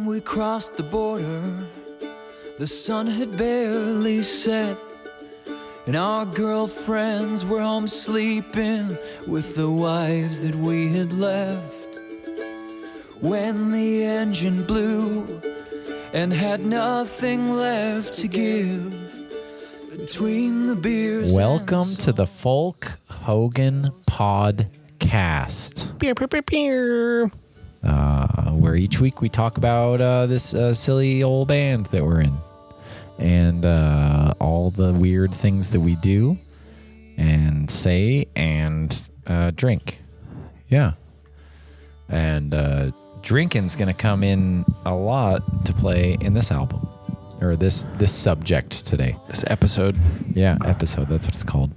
we crossed the border, the sun had barely set, and our girlfriends were home sleeping with the wives that we had left. When the engine blew and had nothing left to give between the beers. Welcome to the Folk Hogan Podcast, where each week we talk about this silly old band that we're in and all the weird things that we do and say and drink. Yeah. And drinking's going to come in a lot to play in this album, or this subject today. This episode. Yeah, episode. That's what it's called.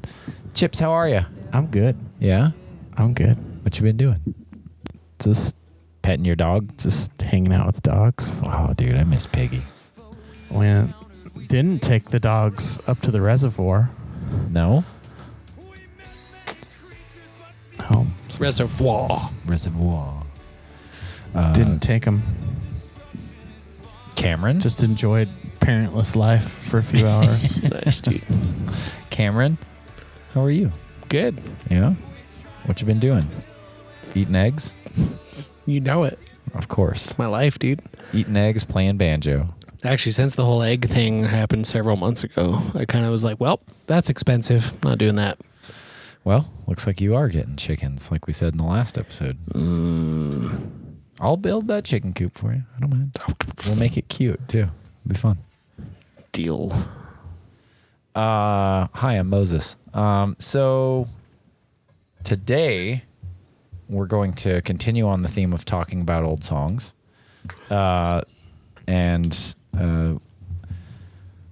Chips, how are you? I'm good. Yeah? I'm good. What you been doing? Just Petting your dog? just hanging out with dogs. Oh, dude, I miss Piggy. Didn't take the dogs up to the reservoir. No? Home. Reservoir. Didn't take them. Cameron? Just enjoyed parentless life for a few hours. Nice, dude. Cameron, how are you? Good. Yeah? What you been doing? Eating eggs? You know it. Of course. It's my life, dude. Eating eggs, playing banjo. Actually, since the whole egg thing happened several months ago, I kind of was like, well, that's expensive. Not doing that. Well, looks like you are getting chickens, like we said in the last episode. I'll build that chicken coop for you. I don't mind. We'll make it cute, too. It'll be fun. Deal. Hi, I'm Moses. So today we're going to continue on the theme of talking about old songs. And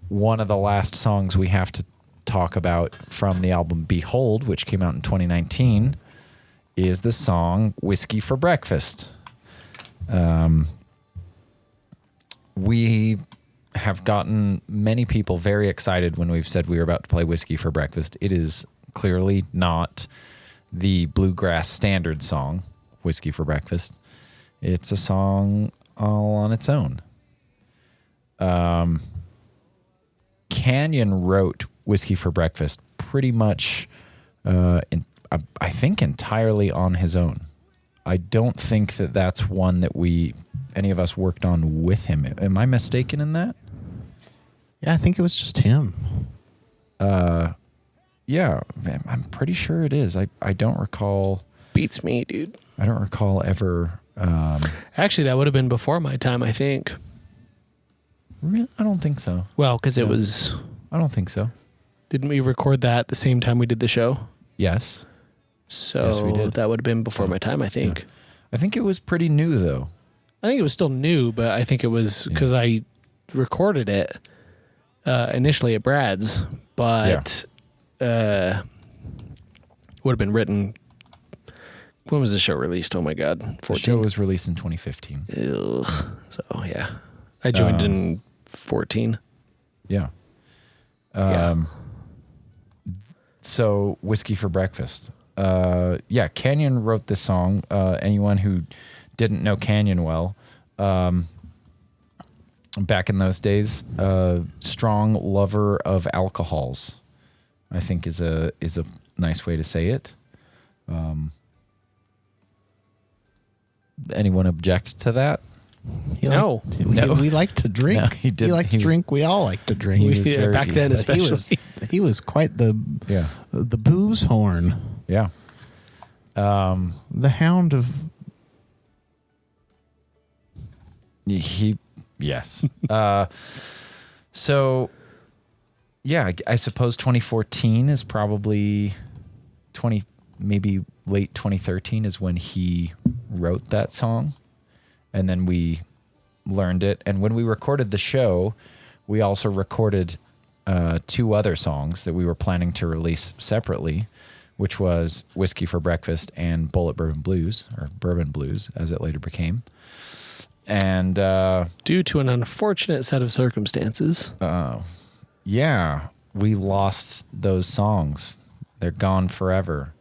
one of the last songs we have to talk about from the album Behold, which came out in 2019, is the song Whiskey for Breakfast. We have gotten many people very excited when we've said we were about to play Whiskey for Breakfast. It is clearly not the bluegrass standard song, Whiskey for Breakfast. It's a song all on its own. Canyon wrote Whiskey for Breakfast pretty much, I think, entirely on his own. I don't think that that's one that any of us worked on with him. Am I mistaken in that? Yeah, I think it was just him. Yeah, I'm pretty sure it is. I don't recall. Beats me, dude. I don't recall ever. Actually, that would have been before my time, I think. Really? I don't think so. Well, because it was... I don't think so. Didn't we record that at the same time we did the show? Yes. So Yes, we did. that would have been before my time, I think. I think it was pretty new, though. I think it was still new, but I think it was because I recorded it initially at Brad's, but would have been written. When was the show released? Oh my God, 14. The show was released in 2015. Ugh. So yeah, I joined in 14. Yeah. So Whiskey for Breakfast. Canyon wrote this song. Anyone who didn't know Canyon well, back in those days, strong lover of alcohols, I think is a nice way to say it. Anyone object to that? No. We like to drink. No, he didn't. He liked to drink. We all like to drink. Back then, especially. He was quite the booze horn. Yeah. The hound of... Yes. So, yeah, I suppose 2014 is probably maybe late 2013 is when he wrote that song. And then we learned it. And when we recorded the show, we also recorded two other songs that we were planning to release separately, which was Whiskey for Breakfast and Bullet Bourbon Blues, or Bourbon Blues, as it later became. And due to an unfortunate set of circumstances. We lost those songs. They're gone forever.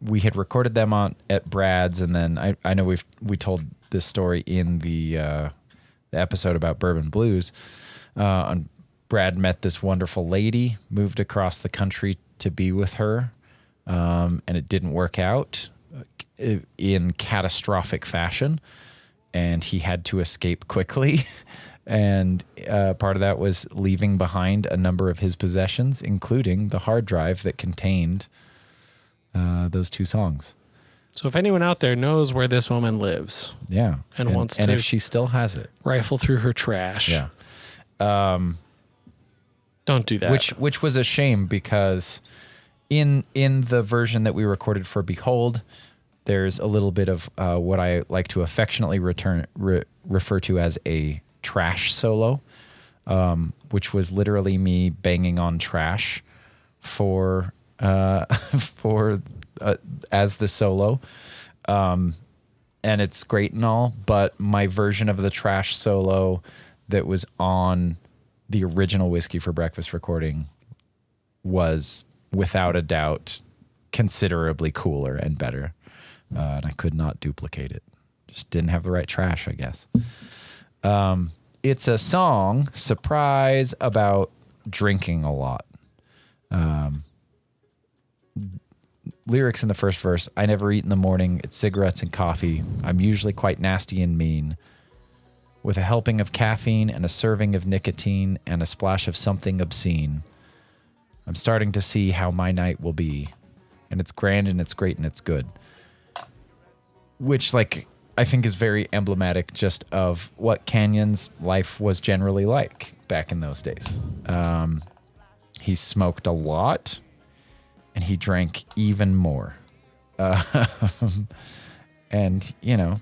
We had recorded them at Brad's, and then I know we told this story in the episode about Bourbon Blues. Brad met this wonderful lady, moved across the country to be with her, and it didn't work out in catastrophic fashion, and he had to escape quickly. And part of that was leaving behind a number of his possessions, including the hard drive that contained those two songs. So if anyone out there knows where this woman lives, Yeah. And wants and to- if she still has it. rifle through her trash. Yeah. Don't do that. Which was a shame, because in the version that we recorded for Behold, there's a little bit of what I like to affectionately refer to as a trash solo, which was literally me banging on trash for as the solo. And it's great and all, but my version of the trash solo that was on the original Whiskey for Breakfast recording was without a doubt considerably cooler and better. And I could not duplicate it. Just didn't have the right trash, I guess. It's a song, surprise, about drinking a lot. Lyrics in the first verse: I never eat in the morning. It's cigarettes and coffee. I'm usually quite nasty and mean. With a helping of caffeine and a serving of nicotine and a splash of something obscene, I'm starting to see how my night will be. And it's grand and it's great and it's good. Which, like, I think is very emblematic just of what Canyon's life was generally like back in those days. He smoked a lot and he drank even more. And, you know,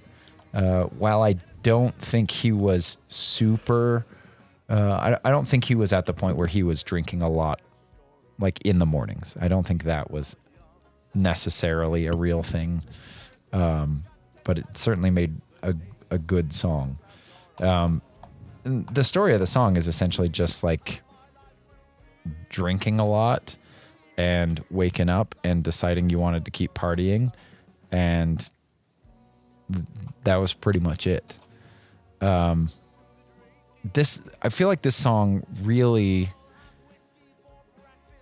while I don't think he was super, I don't think he was at the point where he was drinking a lot, like in the mornings. I don't think that was necessarily a real thing. But it certainly made a good song. The story of the song is essentially just like drinking a lot and waking up and deciding you wanted to keep partying, and that was pretty much it. I feel like this song really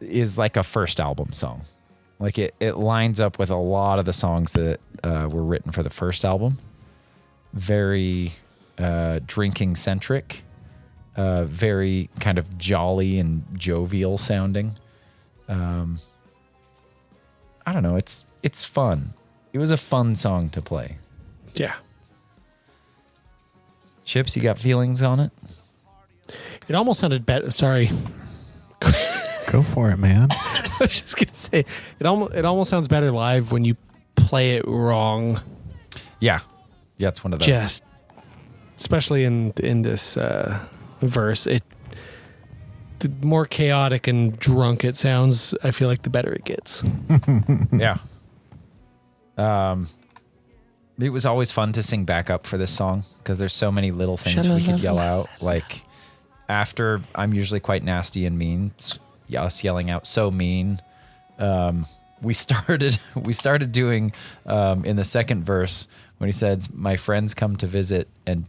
is like a first album song. Like it lines up with a lot of the songs that were written for the first album. Very drinking centric, very kind of jolly and jovial sounding. I don't know. It's fun. It was a fun song to play. Yeah. Chips, you got feelings on it? It almost sounded better. Sorry. Go for it, man. I was just going to say, it almost sounds better live when you play it wrong. Yeah. Yeah, it's one of those. Just, especially in this verse, the more chaotic and drunk it sounds, I feel like the better it gets. Yeah. It was always fun to sing backup for this song because there's so many little things we could yell out. Like after I'm usually quite nasty and mean, us yelling out "so mean." We started doing in the second verse when he says, "My friends come to visit and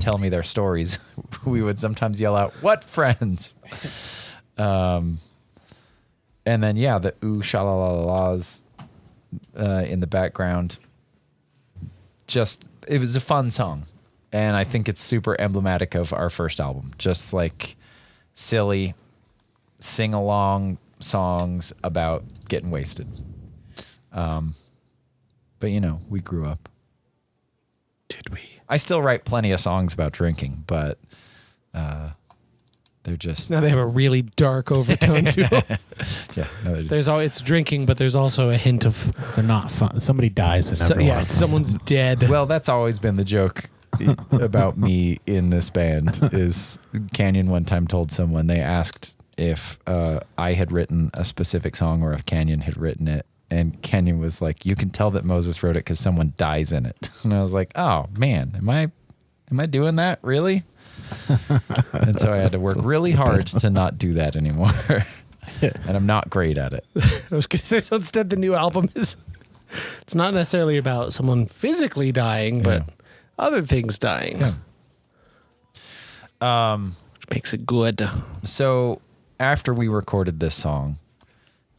tell me their stories." We would sometimes yell out, "What friends?" And then the ooh sha-la-la-las in the background. Just, it was a fun song, and I think it's super emblematic of our first album. Just like silly sing-along songs about getting wasted. But you know, we grew up. Did we? I still write plenty of songs about drinking, but they're just Now they have a really dark overtone to them. yeah. No, It's drinking, but there's also a hint of They're not fun. Somebody dies in every one of them. someone's dead. well, that's always been the joke about me in this band. Is Canyon one time told someone, they asked if I had written a specific song or if Canyon had written it, and Canyon was like, "You can tell that Moses wrote it because someone dies in it." And I was like, "Oh man, am I doing that really?" And so I had to work really hard to not do that anymore. And I'm not great at it. I was going to say, so instead the new album is, it's not necessarily about someone physically dying, but other things dying. Which makes it good. So after we recorded this song,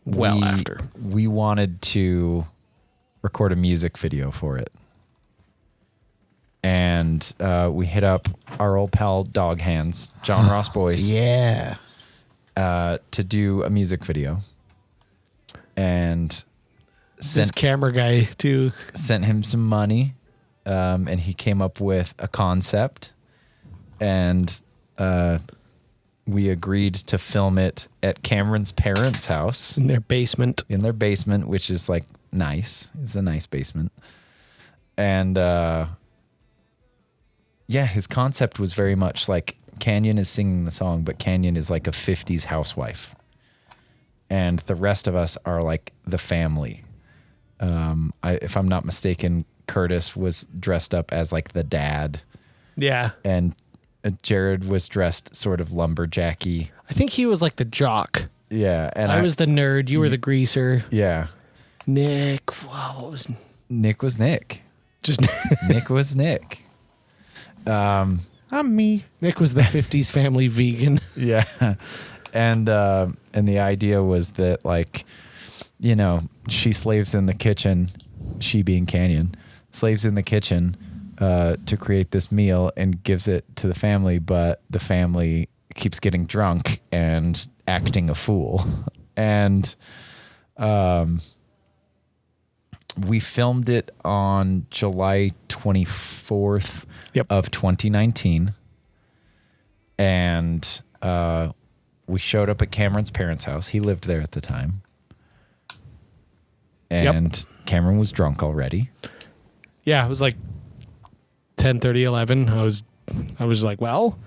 After. we wanted to record a music video for it. And we hit up our old pal Dog Hands, John Ross Boyce, Yeah. to do a music video. And This camera guy, too. sent him some money, and he came up with a concept. And we agreed to film it at Cameron's parents' house. In their basement. In their basement, which is like nice. It's a nice basement. And yeah, his concept was very much like Canyon is singing the song, but Canyon is like a 50s housewife. And the rest of us are like the family. If I'm not mistaken, Curtis was dressed up as like the dad. Yeah. And Jared was dressed sort of lumberjacky. I think he was like the jock. Yeah. And I was the nerd. You were the greaser. Yeah. Nick. Wow. What was Nick was Nick. just Nick was Nick. I'm me. Nick was the 50s family vegan. Yeah. And the idea was that, like, you know, she slaves in the kitchen, she being Canyon, slaves in the kitchen to create this meal and gives it to the family, but the family keeps getting drunk and acting a fool. And we filmed it on July 24th of 2019. And we showed up at Cameron's parents' house. He lived there at the time. And Cameron was drunk already. Yeah, it was like 10:30, 11. I was like, well,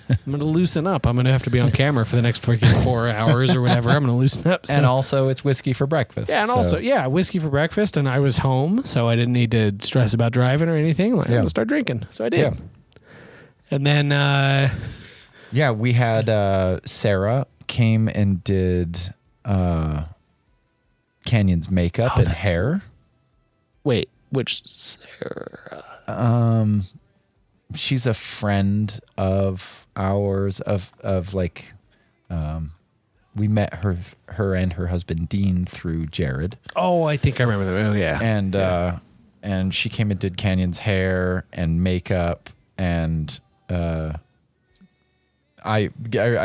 I'm going to loosen up. I'm going to have to be on camera for the next freaking 4 hours or whatever. I'm going to loosen up. So. And also, it's whiskey for breakfast. Yeah, and also, whiskey for breakfast. And I was home, so I didn't need to stress about driving or anything. Like, I'm going to start drinking. So I did. Yeah. And then... yeah, we had Sarah came and did Canyon's makeup and hair. Wait, which Sarah? She's a friend of ours. Of like, we met her and her husband Dean through Jared. Oh, I think I remember that. Oh, yeah. And she came and did Canyon's hair and makeup and. I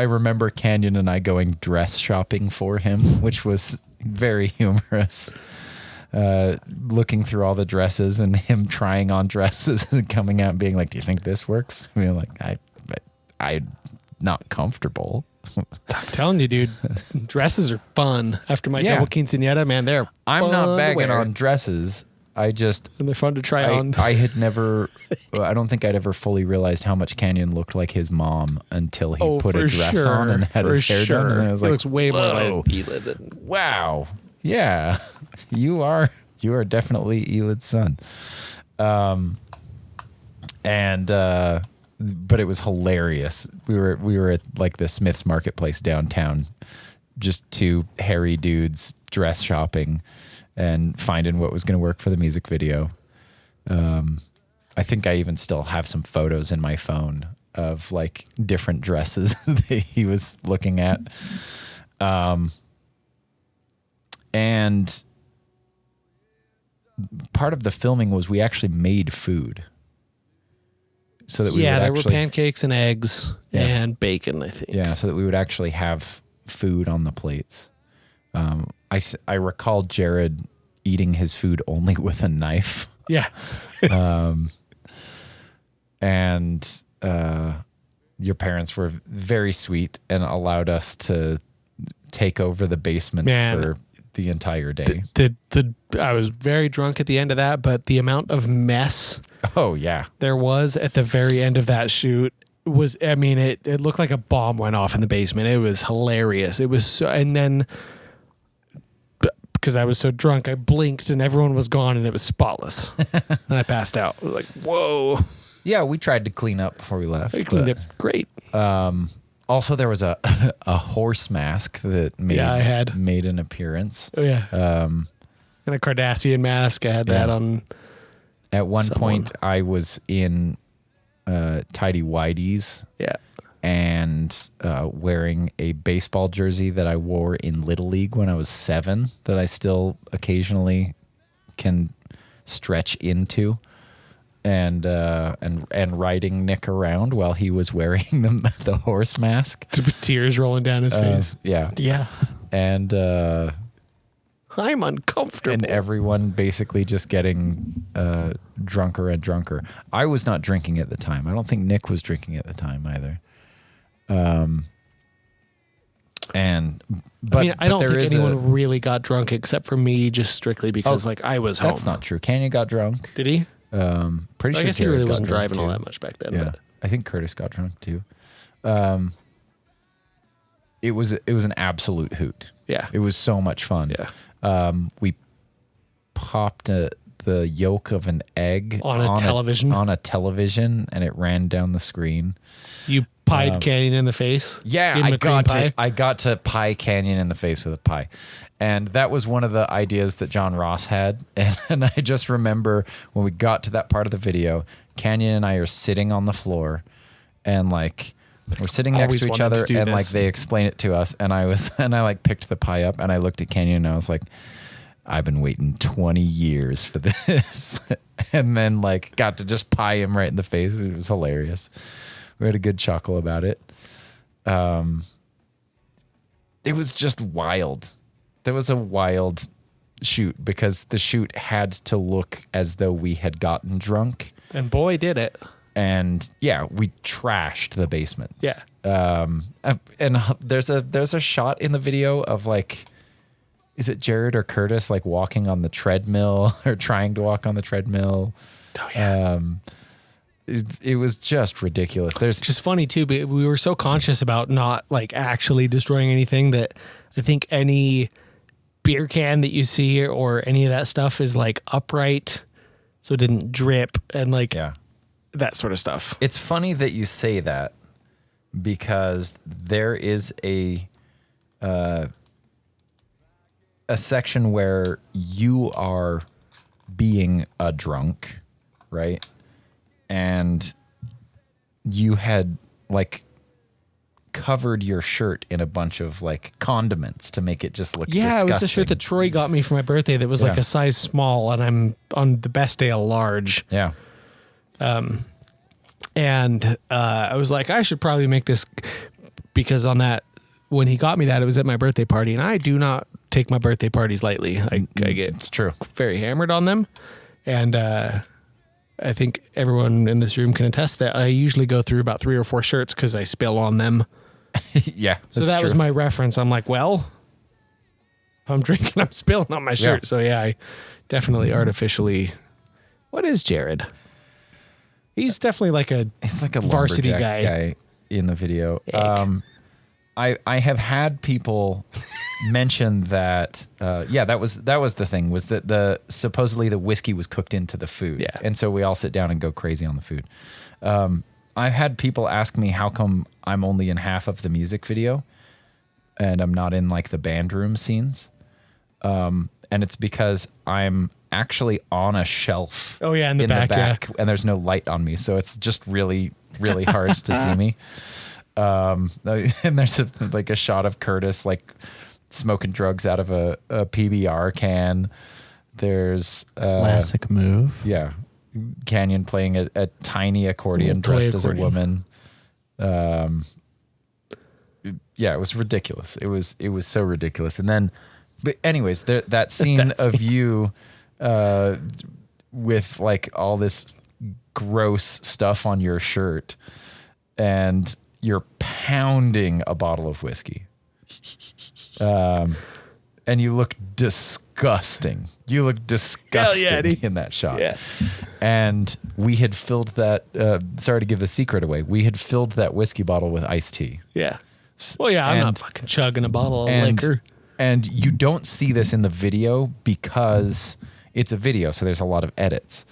remember Canyon and I going dress shopping for him, which was very humorous. Looking through all the dresses and him trying on dresses and coming out and being like, "Do you think this works?" I mean, like, I'm not comfortable. I'm telling you, dude, dresses are fun. After my double quinceañera, man, I'm not bagging on dresses. And they're fun to try on. I had never, I don't think I'd ever fully realized how much Canyon looked like his mom until he put a dress on and had his hair done. And I was he like, looks way more whoa, like Elid than... Wow. Yeah. You are definitely Elid's son. But it was hilarious. We were at like the Smith's Marketplace downtown, just two hairy dudes dress shopping and finding what was going to work for the music video. I think I even still have some photos in my phone of like different dresses that he was looking at. And part of the filming was we actually made food. So that there were pancakes and eggs and bacon, I think. Yeah, so that we would actually have food on the plates. I recall Jared eating his food only with a knife. Yeah. And your parents were very sweet and allowed us to take over the basement for the entire day. I was very drunk at the end of that, but the amount of mess there was at the very end of that shoot was, I mean, it looked like a bomb went off in the basement. It was hilarious. It was so, and then because I was so drunk, I blinked and everyone was gone and it was spotless. And I passed out. I was like, whoa. Yeah, we tried to clean up before we left. We cleaned up great. Also, there was a horse mask that made an appearance. Oh, yeah. And a Cardassian mask. I had that on. At one someone. point, I was in tidy whities Yeah. and wearing a baseball jersey that I wore in Little League when I was 7 that I still occasionally can stretch into, and riding Nick around while he was wearing the horse mask. Tears rolling down his face. Yeah. Yeah. And I'm uncomfortable. and everyone basically just getting drunker and drunker. I was not drinking at the time. I don't think Nick was drinking at the time either. But I mean, I don't there think is anyone really got drunk except for me, just strictly because I was home. That's not true. Canyon got drunk. Did he? Pretty I sure guess he Jared really got wasn't drunk driving all too. that much back then. Yeah, But I think Curtis got drunk too. It was an absolute hoot. yeah. It was so much fun. Yeah. We popped the yolk of an egg On a television, and it ran down the screen. You pied Canyon in the face? Yeah, Gave him a cream pie? I got to pie Canyon in the face with a pie. And that was one of the ideas that John Ross had. And I just remember when we got to that part of the video, Canyon and I are sitting on the floor and like we're sitting next Always to each wanted other to do and like this. they explain it to us and I like picked the pie up and I looked at Canyon and I was like, I've been waiting 20 years for this. And then like got to just pie him right in the face. It was hilarious. We had a good chuckle about it. It was just wild. There was a wild shoot because the shoot had to look as though we had gotten drunk. And boy, did it. And yeah, we trashed the basement. Yeah. And there's a shot in the video of like, is it Jared or Curtis like walking on the treadmill or trying to walk on the treadmill? Oh, yeah. It was just ridiculous. There's Which is funny too, but we were so conscious about not like actually destroying anything that I think any beer can that you see or any of that stuff is like upright so it didn't drip and like yeah. that sort of stuff. It's funny that you say that because there is a section where you are being a drunk, right? And you had like covered your shirt in a bunch of like condiments to make it just look disgusting. It was the shirt that Troy got me for my birthday that was like Yeah. a size small and I'm on the best day a large. Yeah. And I was like, I should probably make this because on that, when he got me that, it was at my birthday party and I do not take my birthday parties lightly. I get It's true. very hammered on them. And I think everyone in this room can attest that I usually go through about 3 or 4 shirts because I spill on them. Yeah. So that's that true. was my reference. I'm like, well, if I'm drinking, I'm spilling on my shirt. Yeah. So yeah, I definitely artificially. What is Jared? He's definitely like a It's like a varsity lumberjack guy in the video. Egg. I have had people mention that that was the thing, was that the supposedly the whiskey was cooked into the food. Yeah. And so we all sit down and go crazy on the food. I've had people ask me how come I'm only in half of the music video and I'm not in like the band room scenes. And it's because I'm actually on a shelf. Oh, yeah, in the back, and there's no light on me, so it's just really, really hard to see me. And there's a shot of Curtis like smoking drugs out of a PBR can. There's Classic move. yeah, Canyon playing a tiny accordion Toy dressed as a accordion. woman. Yeah, it was ridiculous. It was so ridiculous. And then, but anyways, that scene of you with like all this gross stuff on your shirt and you're pounding a bottle of whiskey. And you look disgusting. You look disgusting in that shot. Yeah. And we had filled that, sorry to give the secret away, we had filled that whiskey bottle with iced tea. Yeah. Well, yeah, I'm And- not fucking chugging a bottle of And, liquor. and you don't see this in the video because it's a video, so there's a lot of edits.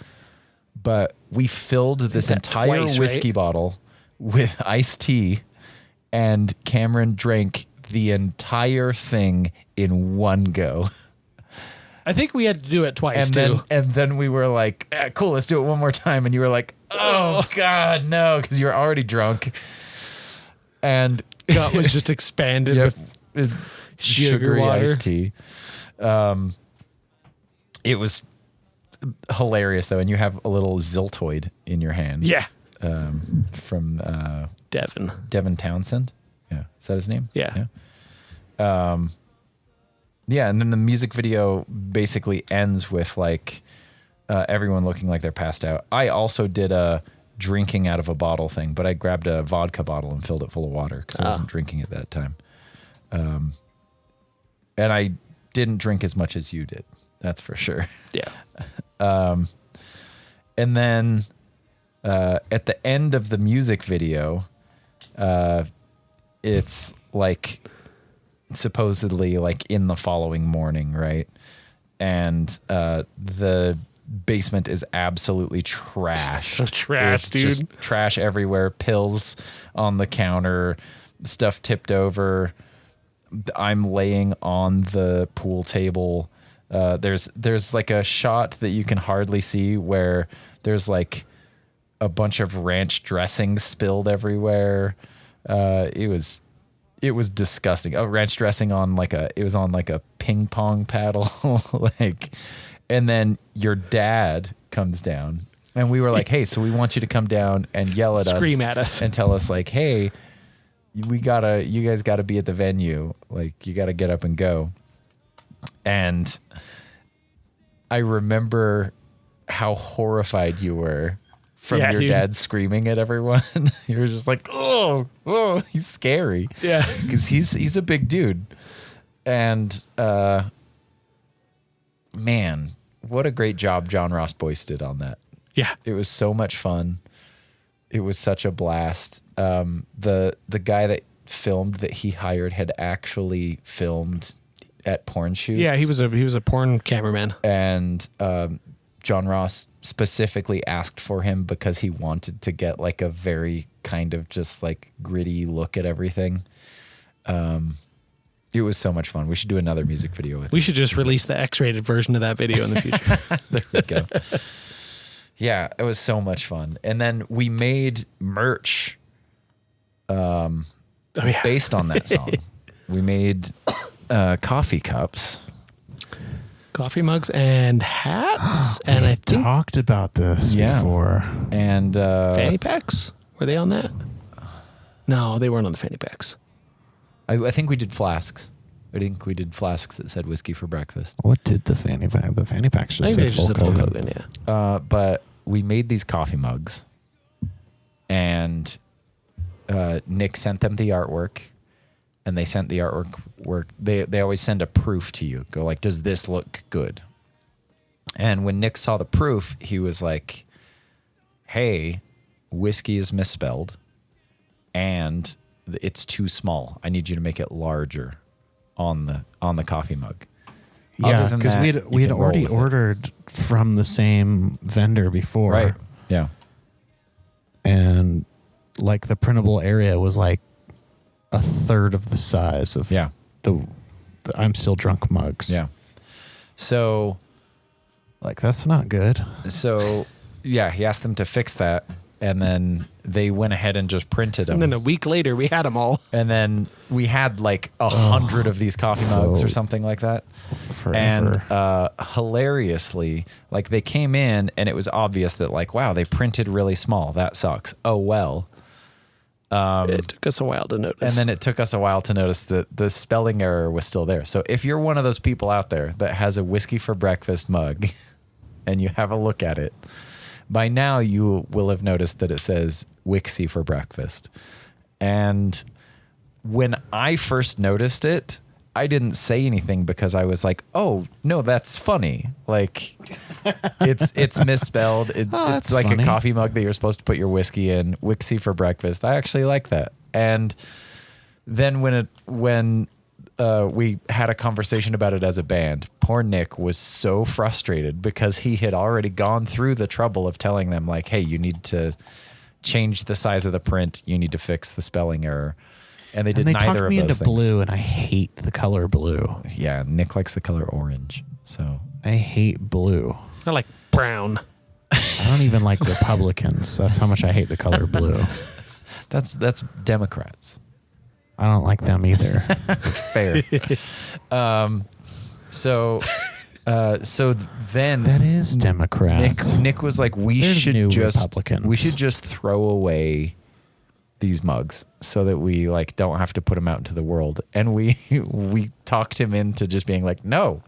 But we filled this that entire twice, whiskey right? bottle with iced tea, and Cameron drank the entire thing in one go. I think we had to do it twice And too. then we were like, cool, let's do it one more time. And you were like, oh God, no, because you were already drunk. And Gut was just expanded with sugary water. iced tea. It was hilarious though, and you have a little Ziltoid in your hand. Yeah. From Devin. Devin Townsend. Yeah, is that his name? Yeah. Yeah, and then the music video basically ends with like everyone looking like they're passed out. I also did a drinking out of a bottle thing, but I grabbed a vodka bottle and filled it full of water because I wasn't drinking at that time. And I didn't drink as much as you did. That's for sure. Yeah. And then at the end of the music video, it's like supposedly like in the following morning, right? And the basement is absolutely trash. So trash, dude. Just trash everywhere. Pills on the counter, stuff tipped over. I'm laying on the pool table. There's like a shot that you can hardly see where there's like a bunch of ranch dressing spilled everywhere. It was disgusting. Oh, ranch dressing on it was on like a ping pong paddle. And then your dad comes down and we were like, hey, so we want you to come down and yell at us. Scream at us. And tell us like, hey, you guys gotta be at the venue. Like you gotta get up and go. And I remember how horrified you were from your dude. dad screaming at everyone. You were just like, oh, he's scary. Yeah. Because he's a big dude. And man, what a great job John Ross Boyce did on that. Yeah. It was so much fun. It was such a blast. The guy that filmed that he hired had actually filmed at porn shoots. Yeah, he was a porn cameraman. And John Ross specifically asked for him because he wanted to get like a very kind of just like gritty look at everything. It was so much fun. We should do another music video with We him. should just release the X-rated version of that video in the future. There we go. Yeah, it was so much fun. And then we made merch based on that song. We made coffee cups. Coffee mugs and hats. And I think Talked about this before. And fanny packs. Were they on that? No, they weren't on the fanny packs. I think we did flasks. I think we did flasks that said whiskey for breakfast. What did the fanny pack? The fanny packs I just think said they just said Hulk Hulk Hogan. Hogan, yeah. But we made these coffee mugs, and Nick sent them the artwork, and they sent the artwork. They always send a proof to you. Go like, does this look good? And when Nick saw the proof, he was like, hey, whiskey is misspelled, and it's too small. I need you to make it larger on the coffee mug. Yeah, Other than because that, we you had can roll already with it. ordered from the same vendor before. Right. Yeah. And like the printable area was like a third of the size of the I'm Still Drunk mugs. Yeah. So Like, that's not good. So yeah, he asked them to fix that, and then they went ahead and just printed them. And then a week later, we had them all. And then we had like 100 of these coffee mugs or something like that. Forever. And hilariously, like they came in and it was obvious that like, wow, they printed really small. That sucks. Oh, well. It took us a while to notice. And then it took us a while to notice that the spelling error was still there. So if you're one of those people out there that has a whiskey for breakfast mug and you have a look at it, by now you will have noticed that it says Wixie for breakfast. And when I first noticed it, I didn't say anything because I was like, oh, no, that's funny. Like it's misspelled. It's that's like funny. a coffee mug that you're supposed to put your whiskey in. Wixie for breakfast. I actually like that. And then when we had a conversation about it as a band, poor Nick was so frustrated because he had already gone through the trouble of telling them like, hey, you need to change the size of the print. You need to fix the spelling error. And they did and they neither talked me of those into things. blue, and I hate the color blue. Yeah, Nick likes the color orange. So I hate blue. I like brown. I don't even like Republicans. That's how much I hate the color blue. That's Democrats. I don't like them either. Fair. So then That is Democrats. Nick was like, we There's new should Republicans. just throw away these mugs so that we like don't have to put them out into the world. And we talked him into just being like, no,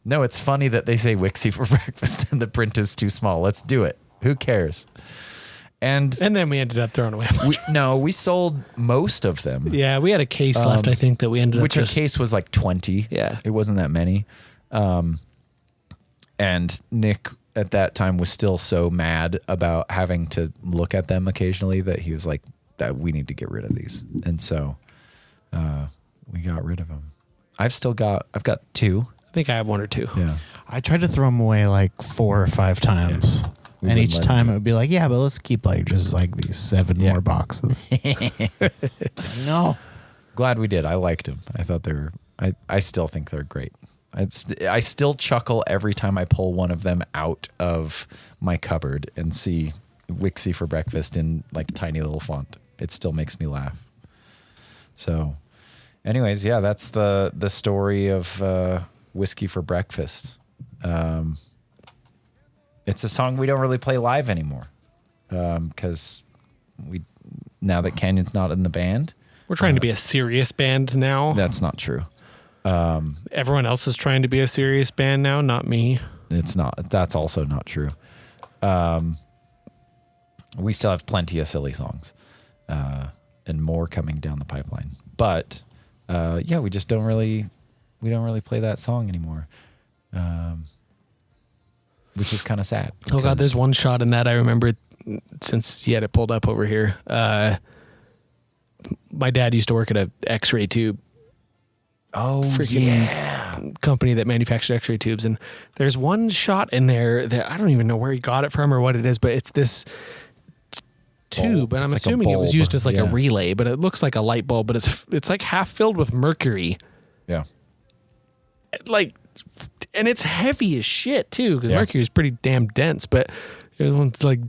it's funny that they say Wixie for breakfast and the print is too small. Let's do it. Who cares? And then we ended up throwing away a bunch. we sold most of them. Yeah, we had a case left, I think, that we ended up Which a case was like 20. Yeah. It wasn't that many. And Nick at that time was still so mad about having to look at them occasionally that he was like, that we need to get rid of these. And so we got rid of them. I've got 2. I think I have 1 or 2. Yeah. I tried to throw them away like 4 or 5 times. Yeah. We And wouldn't each let time them. it would be like, yeah, but let's keep like just like these 7 Yeah. more boxes. No. Glad we did. I liked them. I thought they were, I still think they're great. I still chuckle every time I pull one of them out of my cupboard and see Wixie for breakfast in like tiny little font. It still makes me laugh. So anyways, yeah, that's the story of Whiskey for Breakfast. It's a song we don't really play live anymore because now that Canyon's not in the band. We're trying to be a serious band now. That's not true. Everyone else is trying to be a serious band now, not me. It's not. That's also not true. We still have plenty of silly songs and more coming down the pipeline. But yeah, we don't really play that song anymore, which is kind of sad. Oh God, there's one shot in that I remember since you had it pulled up over here. My dad used to work at a X-ray tube. Oh, Freaking company that manufactured X-ray tubes, and there's one shot in there that I don't even know where he got it from or what it is, but it's this tube, and I'm It's like a assuming it was bulb. used as like a Yeah. relay, but it looks like a light bulb, but it's like half filled with mercury, Yeah. like, and it's heavy as shit too, because Yeah. mercury is pretty damn dense, but everyone's like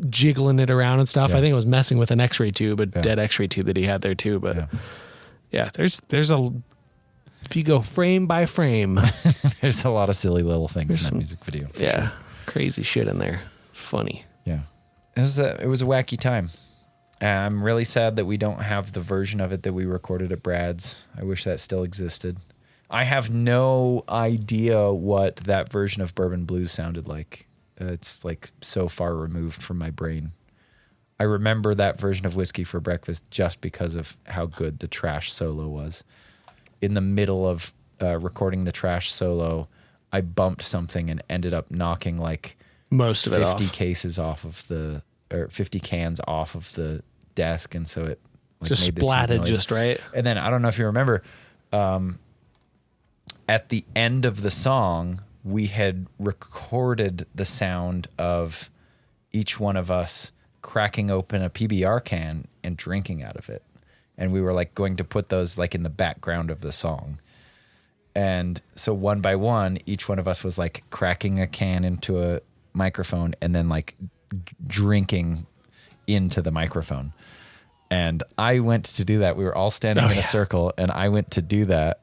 jiggling it around and stuff. Yeah. I think it was messing with an X-ray tube, a Yeah. dead X-ray tube that he had there too, but Yeah. yeah, there's a, if you go frame by frame, There's a lot of silly little things in that music video. for yeah, sure. crazy shit in there. It's funny. Yeah. It was a wacky time. I'm really sad that we don't have the version of it that we recorded at Brad's. I wish that still existed. I have no idea what that version of Bourbon Blues sounded like. It's like so far removed from my brain. I remember that version of Whiskey for Breakfast just because of how good the Trash solo was. In the middle of recording the Trash solo, I bumped something and ended up knocking like Most of it 50 off. cases off of the, or 50 cans off of the desk, and so it like Just made this huge splatted noise. just right. And then I don't know if you remember, at the end of the song, we had recorded the sound of each one of us cracking open a PBR can and drinking out of it. And we were like going to put those like in the background of the song. And so one by one, each one of us was like cracking a can into a microphone and then like drinking into the microphone. And I went to do that. We were all standing in a circle, and I went to do that.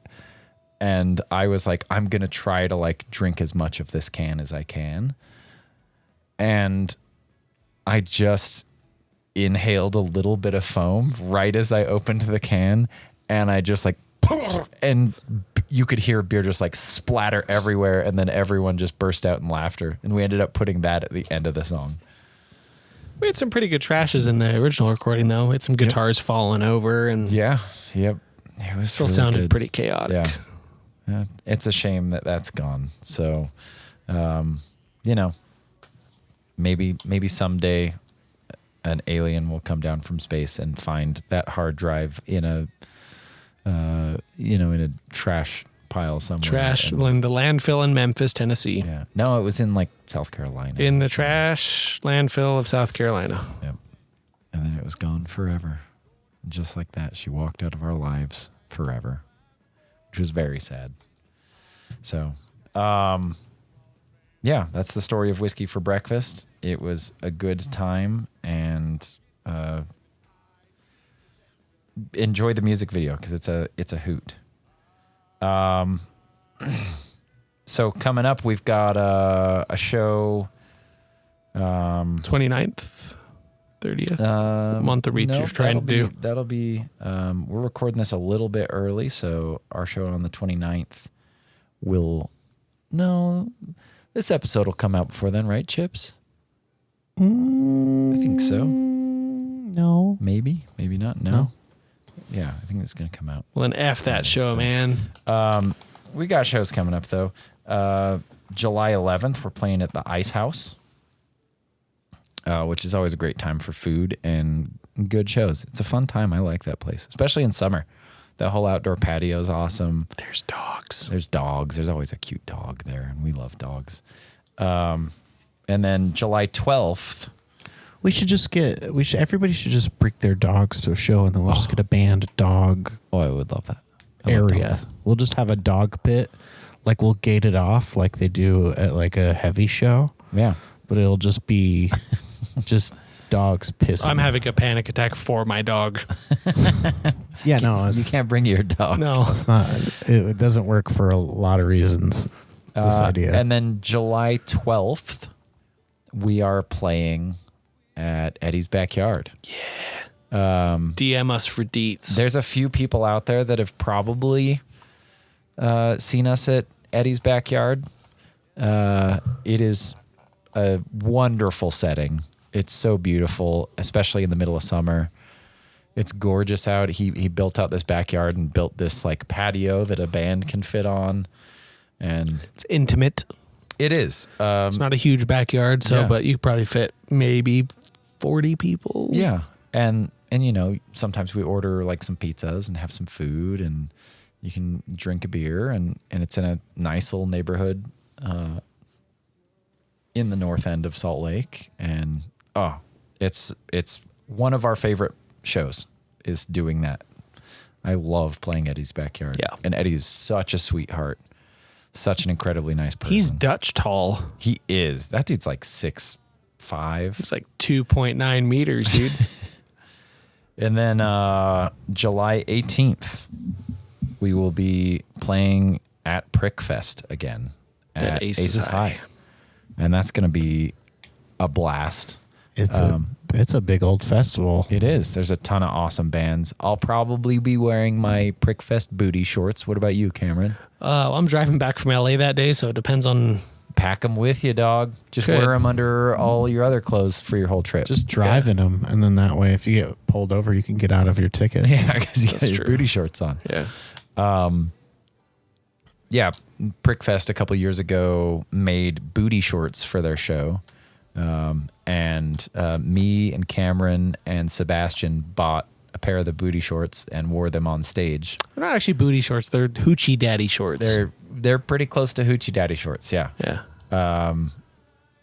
And I was like, I'm going to try to like drink as much of this can as I can. And I just inhaled a little bit of foam right as I opened the can. And I just like, and you could hear beer just like splatter everywhere. And then everyone just burst out in laughter. And we ended up putting that at the end of the song. We had some pretty good trashes in the original recording, though. We had some guitars falling over, and Yeah. Yep. It was still really sounded good. pretty chaotic. Yeah. Yeah. It's a shame that that's gone. So, you know, maybe someday an alien will come down from space and find that hard drive in a, in a trash pile somewhere. Trash And- in the landfill in Memphis, Tennessee. yeah. No, it was in like South Carolina. In the trash landfill of South Carolina. Yep. And then it was gone forever. Just like that, she walked out of our lives forever, which was very sad. So Yeah, that's the story of Whiskey for Breakfast. It was a good time, and enjoy the music video because it's a hoot. So coming up, we've got a show. 29th, 30th month of week you're trying to do. That'll be. We're recording this a little bit early, so our show on the 29th will. No, this episode will come out before then, right, Chips? I think so. No. Maybe not. No. Yeah, I think it's going to come out. Well, then F that show, man. We got shows coming up, though. July 11th, we're playing at the Ice House, which is always a great time for food and good shows. It's a fun time. I like that place, especially in summer. The whole outdoor patio is awesome. There's dogs. There's dogs. There's always a cute dog there, and we love dogs. And then July 12th. Everybody should just bring their dogs to a show, and then we'll just get a band dog Oh, I would love that. I love area. dogs. We'll just have a dog pit. Like, we'll gate it off like they do at like a heavy show. Yeah. But it'll just be just dogs pissing. I'm having a panic attack for my dog. Yeah, no, You can't bring your dog. No. it's not. It doesn't work for a lot of reasons. This idea. And then July 12th, we are playing at Eddie's Backyard. DM us for deets. There's a few people out there that have probably seen us at Eddie's Backyard. It is a wonderful setting. It's so beautiful, especially in the middle of summer. It's gorgeous out. He built out this backyard and built this like patio that a band can fit on. And It's intimate. it is. It's not a huge backyard, so Yeah. but you could probably fit maybe 40 people. Yeah. And you know, sometimes we order like some pizzas and have some food, and you can drink a beer, and it's in a nice little neighborhood in the north end of Salt Lake. And it's one of our favorite shows is doing that. I love playing Eddie's Backyard. Yeah. And Eddie's such a sweetheart. Such an incredibly nice person. He's Dutch tall. He is. That dude's like 6'5". It's like 2.9 meters, dude. And then July 18th, we will be playing at Prickfest again at Aces High. And that's going to be a blast. It's a big old festival. It is. There's a ton of awesome bands. I'll probably be wearing my Prickfest booty shorts. What about you, Cameron? I'm driving back from LA that day, so it depends on. Pack them with you, dog. Just Good. wear them under all your other clothes for your whole trip. Just driving them, and then that way, if you get pulled over, you can get out of your tickets. yeah, because you got That's your true. booty shorts on. Yeah. Prickfest a couple years ago made booty shorts for their show. And me and Cameron and Sebastian bought a pair of the booty shorts and wore them on stage. They're not actually booty shorts. They're hoochie daddy shorts. They're pretty close to hoochie daddy shorts, yeah. Yeah.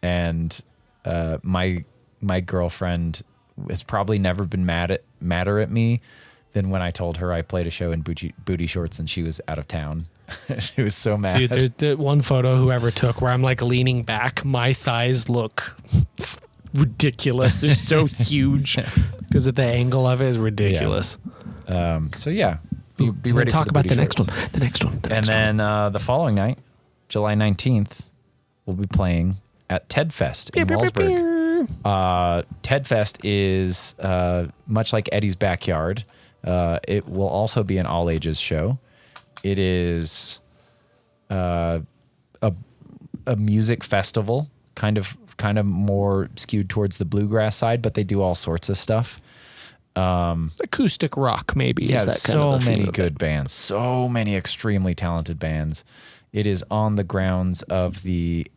And my girlfriend has probably never been madder at me than when I told her I played a show in booty shorts and she was out of town. She was so mad. Dude, there's the one photo whoever took where I'm like leaning back. My thighs look ridiculous. They're so huge because of the angle of it is ridiculous. So yeah, be And ready. then talk for about booty the next shorts. one. The next one. And then the following night, July 19th, we'll be playing at Ted Fest in Wallsburg. Ted Fest is much like Eddie's Backyard. It will also be an all ages show. It is a music festival, kind of more skewed towards the bluegrass side, but they do all sorts of stuff. Acoustic rock, maybe. Yeah, is that kind so of the theme many of good it. bands, so many extremely talented bands. It is on the grounds of the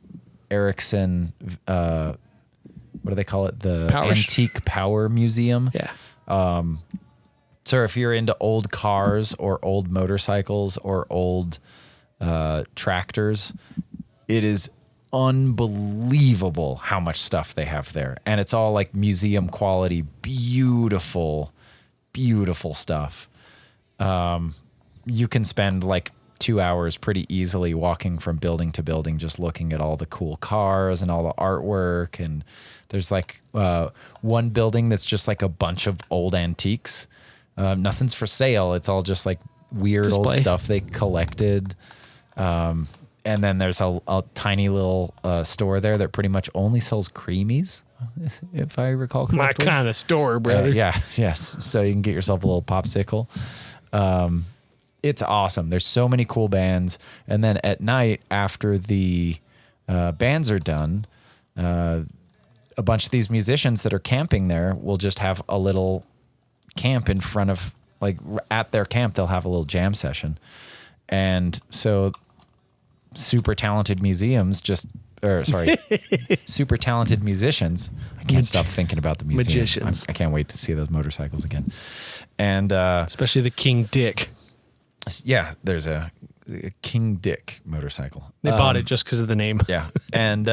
Erickson, what do they call it? The Antique Power Museum. Yeah. So if you're into old cars or old motorcycles or old tractors, it is unbelievable how much stuff they have there. And it's all like museum quality, beautiful, beautiful stuff. You can spend like 2 hours pretty easily walking from building to building, just looking at all the cool cars and all the artwork. And there's like one building that's just like a bunch of old antiques. Nothing's for sale. It's all just like weird old stuff they collected. And then there's a tiny little store there that pretty much only sells creamies, if I recall correctly. My kind of store, brother. Yes. So you can get yourself a little popsicle. It's awesome. There's so many cool bands. And then at night, after the bands are done, a bunch of these musicians that are camping there will just have a little camp in front of, like at their camp, they'll have a little jam session. And so super talented super talented musicians. I can't stop thinking about the museum. Magicians. I can't wait to see those motorcycles again. And especially the King Dick. Yeah, there's a King Dick motorcycle. They bought it just because of the name. Yeah. And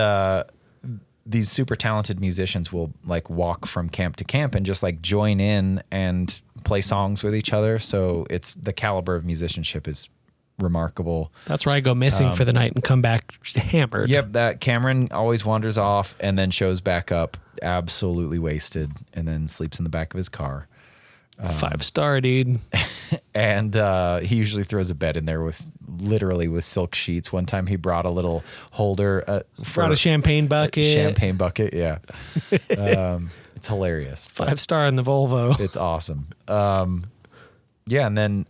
these super talented musicians will like walk from camp to camp and just like join in and play songs with each other. So it's the caliber of musicianship is remarkable. That's where I go missing for the night and come back hammered. Yep, that Cameron always wanders off and then shows back up absolutely wasted and then sleeps in the back of his car. 5-star, dude. And he usually throws a bed in there with silk sheets. One time he brought a little holder. Brought a champagne bucket. Yeah. It's hilarious. 5-star in the Volvo. It's awesome. Yeah, and then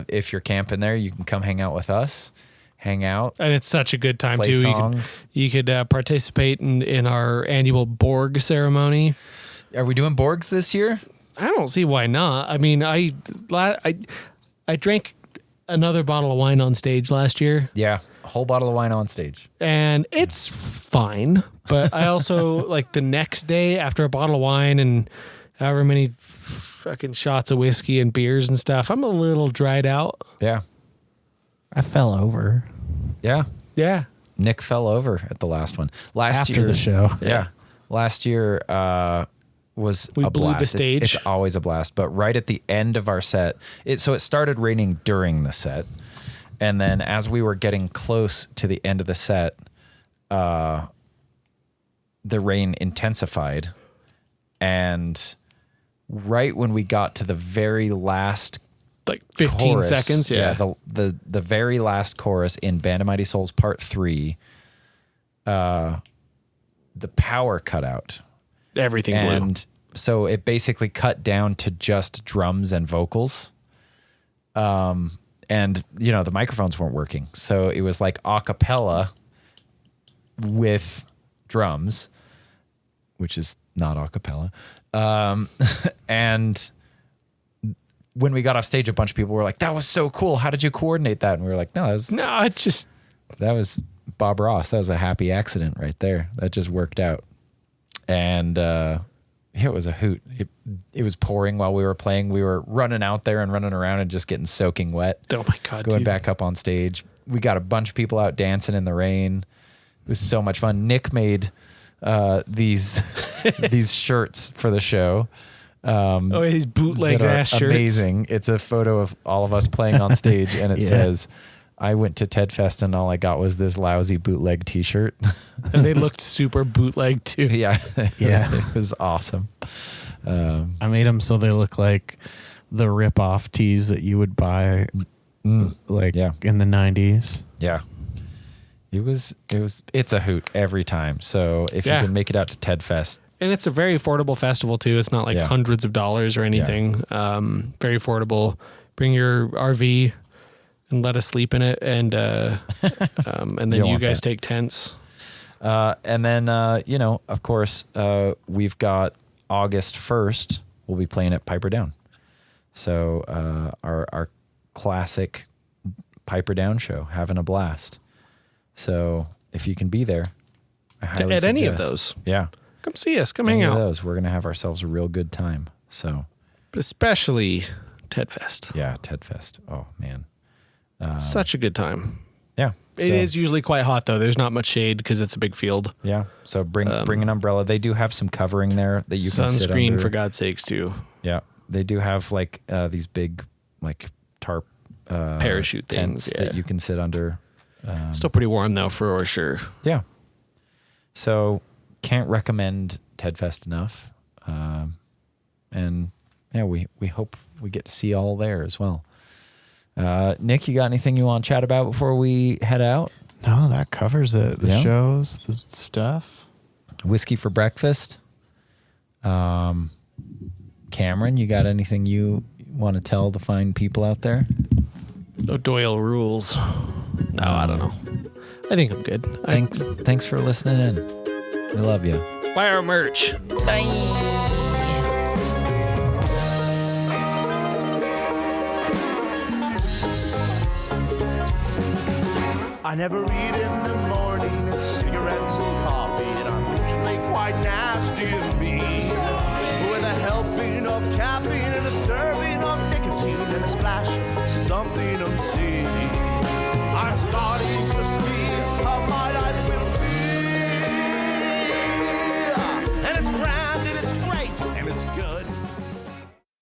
if you're camping there, you can come hang out with us. Hang out. And it's such a good time, play too. Songs. You could participate in our annual Borg ceremony. Are we doing Borgs this year? I don't see why not. I mean, I drank another bottle of wine on stage last year. Yeah, a whole bottle of wine on stage. And it's fine. But I also, like the next day after a bottle of wine and however many fucking shots of whiskey and beers and stuff, I'm a little dried out. Yeah. I fell over. Yeah. Yeah. Nick fell over at the last one. After the show. Yeah. Last year was we a blew blast. the stage. It's always a blast. But right at the end of our set, it started raining during the set. And then as we were getting close to the end of the set, the rain intensified. And right when we got to the very last like 15 chorus, seconds. Yeah. The very last chorus in Band of Mighty Souls Part 3, the power cut out. Everything blew. And so it basically cut down to just drums and vocals. And, the microphones weren't working. So it was like a cappella with drums, which is not a cappella. And when we got off stage, a bunch of people were like, that was so cool. How did you coordinate that? And we were like, that was Bob Ross. That was a happy accident right there. That just worked out. And it was a hoot. It was pouring while we were playing. We were running out there and running around and just getting soaking wet. Oh my God. Going back up on stage. We got a bunch of people out dancing in the rain. It was so much fun. Nick made these shirts for the show. These bootleg ass shirts. Amazing. It's a photo of all of us playing on stage, and it says, I went to Ted Fest and all I got was this lousy bootleg t-shirt. And they looked super bootleg too. Yeah. Yeah. It was awesome. I made them so they look like the rip-off tees that you would buy in the 90s. Yeah. It's a hoot every time. So if you can make it out to Ted Fest. And it's a very affordable festival too. It's not like hundreds of dollars or anything. Very affordable. Bring your RV and let us sleep in it. And then you guys take tents. And then, of course, we've got August 1st, we'll be playing at Piper Down. So our classic Piper Down show, having a blast. So if you can be there, I highly suggest. Any of those. Yeah. Come see us. Come hang out. Those. We're going to have ourselves a real good time. So, but especially Ted Fest. Yeah, Ted Fest. Oh, man. Such a good time. Yeah. It is usually quite hot, though. There's not much shade because it's a big field. Yeah. So bring an umbrella. They do have some covering there that you can sit under. Sunscreen, for God's sakes, too. Yeah. They do have like these big like tarp parachute tents things that you can sit under. Still pretty warm though, for sure. Yeah. So can't recommend TEDfest enough. And yeah, we hope we get to see you all there as well. Nick, you got anything you want to chat about before we head out? No, that covers it. The shows, the stuff. Whiskey for breakfast. Cameron, you got anything you want to tell the fine people out there? No Doyle rules. No, I don't know. I think I'm good. Thanks for listening in. We love you. Buy our merch. I never eat in the morning, it's cigarettes and coffee, and I'm usually quite nasty and mean. With a helping of caffeine and a serving of nicotine and a splash of something obscene. I'm starting